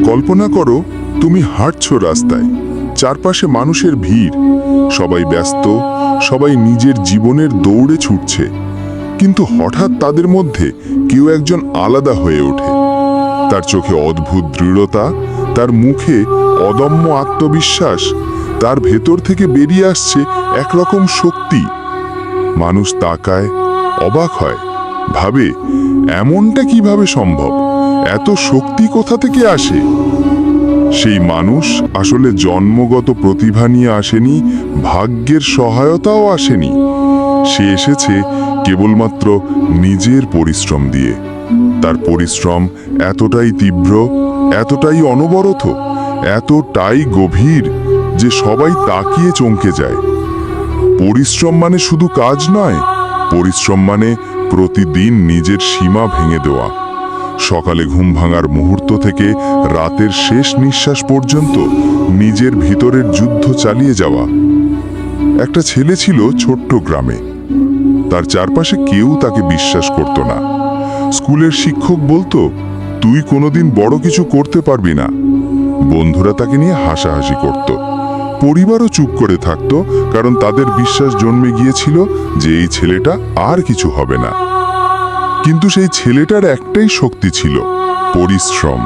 কল্পনা করো তুমি হাঁটছো রাস্তায়, চারপাশে মানুষের ভিড়, সবাই ব্যস্ত, সবাই নিজের জীবনের দৌড়ে ছুটছে, কিন্তু হঠাৎ তাদের মধ্যে কেউ একজন আলাদা হয়ে ওঠে। তার চোখে অদ্ভুত দৃঢ়তা, তার মুখে অদম্য আত্মবিশ্বাস, তার ভেতর থেকে বেরিয়ে আসছে একরকম শক্তি। মানুষ তাকায়, অবাক হয়, ভাবে এমনটা কিভাবে সম্ভব, এত শক্তি কোথা থেকে আসে? সেই মানুষ আসলে জন্মগত প্রতিভা নিয়ে আসেনি, ভাগ্যের সহায়তাও আসেনি। সে এসেছে কেবলমাত্র নিজের পরিশ্রম দিয়ে। তার পরিশ্রম এতটাই তীব্র, এতটাই অনবরত, এতটাই গভীর যে সবাই তাকিয়ে চমকে যায়। পরিশ্রম মানে শুধু কাজ নয়, পরিশ্রম মানে প্রতিদিন নিজের সীমা ভেঙে দেওয়া। সকালে ঘুম ভাঙার মুহূর্ত থেকে রাতের শেষ নিঃশ্বাস পর্যন্ত নিজের ভিতরের যুদ্ধ চালিয়ে যাওয়া। একটা ছেলে ছিল ছোট্ট গ্রামে। তার চারপাশে কেউ তাকে বিশ্বাস করত না। স্কুলের শিক্ষক বলতো, তুই কোনোদিন বড় কিছু করতে পারবি না। বন্ধুরা তাকে নিয়ে হাসাহাসি করত। পরিবারও চুপ করে থাকতো, কারণ তাদের বিশ্বাস জন্মে গিয়েছিল যে এই ছেলেটা আর কিছু হবে না। কিন্তু সেই ছেলেটার একটাই শক্তি ছিল, পরিশ্রম।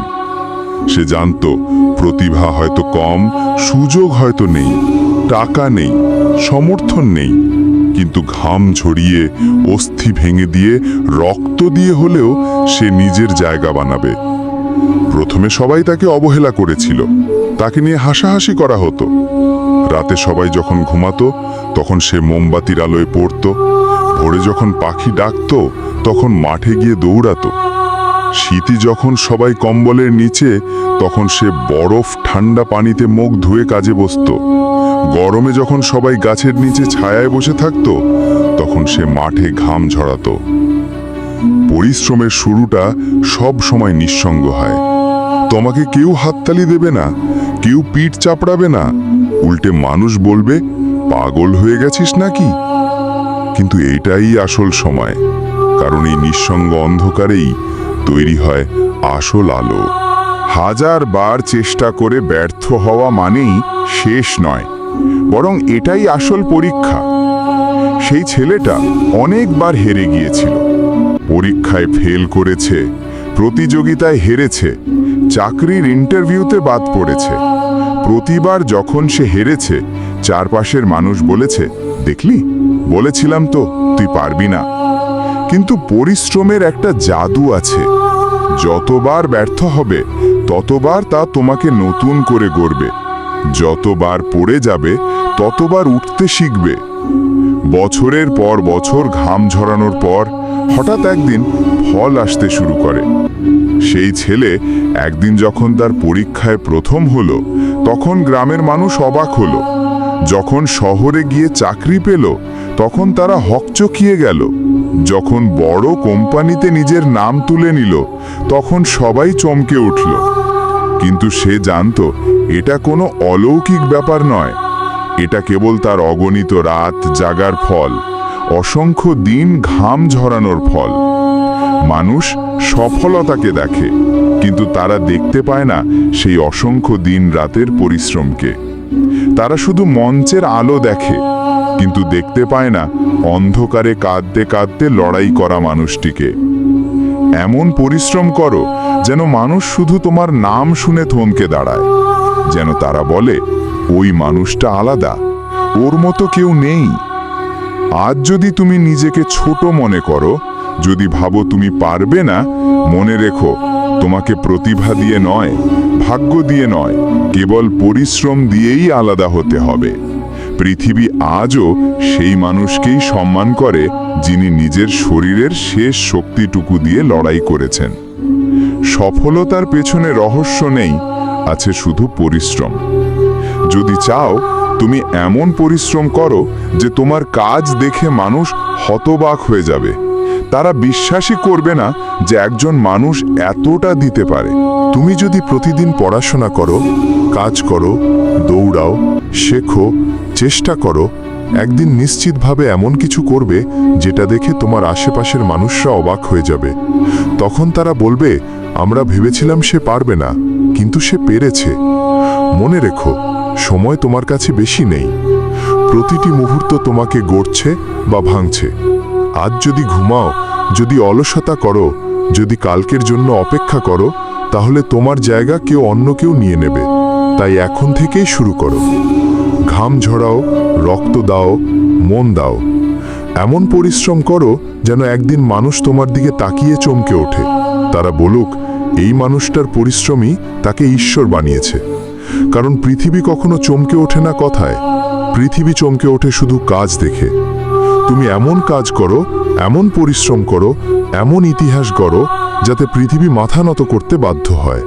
সে জানতো প্রতিভা হয়তো কম, সুযোগ হয়তো নেই, টাকা নেই, সমর্থন নেই, কিন্তু ঘাম ঝরিয়ে, অস্থি ভেঙে দিয়ে, রক্ত দিয়ে হলেও সে নিজের জায়গা বানাবে। প্রথমে সবাই তাকে অবহেলা করেছিল, তাকে নিয়ে হাসাহাসি করা হতো। রাতে সবাই যখন ঘুমাতো তখন সে মোমবাতির আলোয় পড়তো। ভোরে যখন পাখি ডাকতো তখন মাঠে গিয়ে দৌড়াতো। শীতে যখন সবাই কম্বলের নিচে, তখন সে বরফ ঠান্ডা পানিতে মুখ ধুয়ে কাজে বসতো। গরমে যখন সবাই গাছের নিচে ছায়ায় বসে থাকতো, তখন সে মাঠে ঘাম ঝরাতো। পরিশ্রমের শুরুটা সব সময় নিঃসঙ্গ হয়। তোমাকে কেউ হাততালি দেবে না, কেউ পিঠ চাপড়াবে না, উল্টে মানুষ বলবে, পাগল হয়ে গেছিস নাকি? কিন্তু এটাই আসল সময়, কারণ এই নিঃসঙ্গ অন্ধকারেই তৈরি হয় আসল আলো। হাজার বার চেষ্টা করে ব্যর্থ হওয়া মানেই শেষ নয়, বরং এটাই আসল পরীক্ষা। সেই ছেলেটা অনেকবার হেরে গিয়েছিল। পরীক্ষায় ফেল করেছে, প্রতিযোগিতায় হেরেছে, চাকরির ইন্টারভিউতে বাদ পড়েছে। প্রতিবার যখন সে হেরেছে, চারপাশের মানুষ বলেছে, দেখলি, বলেছিলাম তো তুই পারবি না। কিন্তু পরিশ্রমের একটা জাদু আছে। যতবার ব্যর্থ হবে, ততবার তা তোমাকে নতুন করে গড়বে। যতবার পড়ে যাবে, ততবার উঠতে শিখবে। বছরের পর বছর ঘাম ঝরানোর পর হঠাৎ একদিন ফল আসতে শুরু করে। সেই ছেলে একদিন যখন তার পরীক্ষায় প্রথম হলো, তখন গ্রামের মানুষ অবাক হলো। যখন শহরে গিয়ে চাকরি পেল, তখন তারা হকচকিয়ে গেল। যখন বড় কোম্পানিতে নিজের নাম তুলে নিল, তখন সবাই চমকে উঠল। কিন্তু সে জানতো এটা কোনো অলৌকিক ব্যাপার নয়, এটা কেবল তার অগণিত রাত জাগার ফল, অসংখ্য দিন ঘাম ঝরানোর ফল। মানুষ সফলতাকে দেখে, কিন্তু তারা দেখতে পায় না সেই অসংখ্য দিন রাতের পরিশ্রমকে। তারা শুধু মঞ্চের আলো দেখে, কিন্তু দেখতে পায় না অন্ধকারে কাঁদতে কাঁদতে লড়াই করা মানুষটিকে। এমন পরিশ্রম করো যেন মানুষ শুধু তোমার নাম শুনে থমকে দাঁড়ায়, যেন তারা বলে, ওই মানুষটা আলাদা, ওর মতো কেউ নেই। আজ যদি তুমি নিজেকে ছোট মনে করো, যদি ভাবো তুমি পারবে না, মনে রেখো, তোমাকে প্রতিভা দিয়ে নয়, ভাগ্য দিয়ে নয়, কেবল পরিশ্রম দিয়েই আলাদা হতে হবে। পৃথিবী আজও সেই মানুষকেই সম্মান করে যিনি নিজের শরীরের শেষ শক্তিটুকু দিয়ে লড়াই করেছেন। সফলতার পেছনে রহস্য নেই, আছে শুধু পরিশ্রম। যদি চাও, তুমি এমন পরিশ্রম করো যে তোমার কাজ দেখে মানুষ হতবাক হয়ে যাবে। তারা বিশ্বাসই করবে না যে একজন মানুষ এতটা দিতে পারে। তুমি যদি প্রতিদিন পড়াশোনা করো, কাজ করো, দৌড়াও, শেখো, চেষ্টা করো, একদিন নিশ্চিতভাবে এমন কিছু করবে যেটা দেখে তোমার আশেপাশের মানুষরা অবাক হয়ে যাবে। তখন তারা বলবে, আমরা ভেবেছিলাম সে পারবে না, কিন্তু সে পেরেছে। মনে রেখো, সময় তোমার কাছে বেশি নেই। প্রতিটি মুহূর্ত তোমাকে গড়ছে বা ভাঙছে। আজ যদি ঘুমাও, যদি অলসতা করো, যদি কালকের জন্য অপেক্ষা করো, তাহলে তোমার জায়গা অন্য কেউ নিয়ে নেবে। তাই এখন থেকেই শুরু করো। ঘাম ঝরাও, রক্ত দাও, মন দাও। এমন পরিশ্রম করো যেন একদিন মানুষ তোমার দিকে তাকিয়ে চমকে ওঠে। তারা বলুক, এই মানুষটার পরিশ্রমই তাকে ঈশ্বর বানিয়েছে। কারণ পৃথিবী কখনো চমকে ওঠে না কথায়, পৃথিবী চমকে ওঠে শুধু কাজ দেখে। তুমি এমন কাজ করো, এমন পরিশ্রম করো, এমন ইতিহাস গড়ো, যাতে পৃথিবী মাথা নত করতে বাধ্য হয়।